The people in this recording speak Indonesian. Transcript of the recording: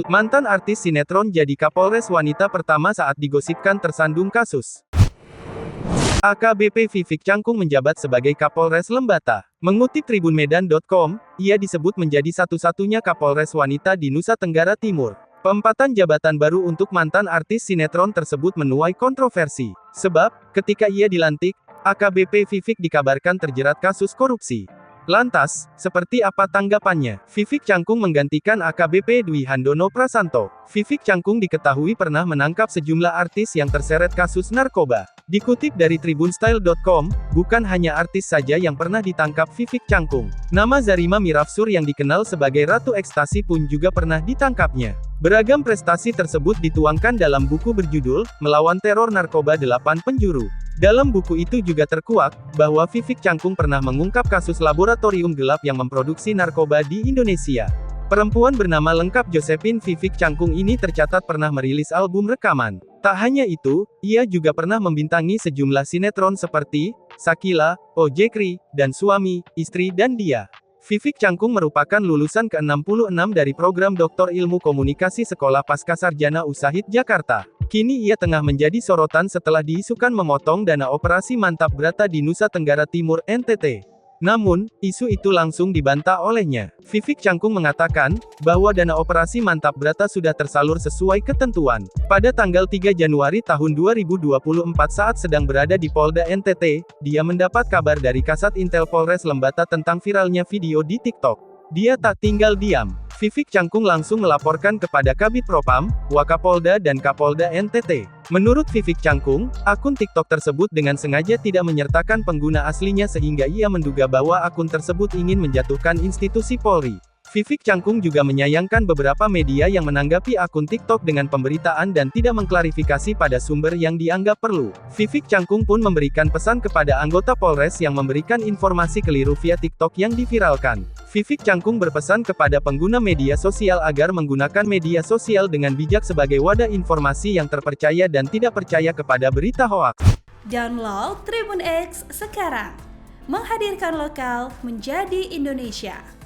Mantan artis sinetron jadi Kapolres wanita pertama saat digosipkan tersandung kasus. AKBP Vivik Cangkung menjabat sebagai Kapolres Lembata. Mengutip tribunmedan.com, ia disebut menjadi satu-satunya Kapolres wanita di Nusa Tenggara Timur. Peempatan jabatan baru untuk mantan artis sinetron tersebut menuai kontroversi. Sebab, ketika ia dilantik, AKBP Vivik dikabarkan terjerat kasus korupsi. Lantas, seperti apa tanggapannya? Vivik Cangkung menggantikan AKBP Dwi Handono Prasanto. Vivik Cangkung diketahui pernah menangkap sejumlah artis yang terseret kasus narkoba. Dikutip dari tribunstyle.com, bukan hanya artis saja yang pernah ditangkap Vivik Cangkung. Nama Zarima Mirafsur yang dikenal sebagai Ratu Ekstasi pun juga pernah ditangkapnya. Beragam prestasi tersebut dituangkan dalam buku berjudul, Melawan Teror Narkoba 8 Penjuru. Dalam buku itu juga terkuak, bahwa Vivik Cangkung pernah mengungkap kasus laboratorium gelap yang memproduksi narkoba di Indonesia. Perempuan bernama lengkap Josephine Vivik Cangkung ini tercatat pernah merilis album rekaman. Tak hanya itu, ia juga pernah membintangi sejumlah sinetron seperti Sakila, Ojekri, dan Suami, Istri dan Dia. Vivik Cangkung merupakan lulusan ke-66 dari program Doktor Ilmu Komunikasi Sekolah Pascasarjana Ushahid Jakarta. Kini ia tengah menjadi sorotan setelah diisukan memotong dana operasi Mantap Brata di Nusa Tenggara Timur (NTT). Namun, isu itu langsung dibantah olehnya. Vivik Cangkung mengatakan, bahwa dana operasi Mantap Brata sudah tersalur sesuai ketentuan. Pada tanggal 3 Januari tahun 2024 saat sedang berada di Polda NTT, dia mendapat kabar dari Kasat Intel Polres Lembata tentang viralnya video di TikTok. Dia tak tinggal diam. Vivik Cangkung langsung melaporkan kepada Kabid Propam, Wakapolda dan Kapolda NTT. Menurut Vivik Cangkung, akun TikTok tersebut dengan sengaja tidak menyertakan pengguna aslinya sehingga ia menduga bahwa akun tersebut ingin menjatuhkan institusi Polri. Vivik Cangkung juga menyayangkan beberapa media yang menanggapi akun TikTok dengan pemberitaan dan tidak mengklarifikasi pada sumber yang dianggap perlu. Vivik Cangkung pun memberikan pesan kepada anggota Polres yang memberikan informasi keliru via TikTok yang diviralkan. Vivik Cangkung berpesan kepada pengguna media sosial agar menggunakan media sosial dengan bijak sebagai wadah informasi yang terpercaya dan tidak percaya kepada berita hoaks. Download Tribun X sekarang, menghadirkan lokal menjadi Indonesia.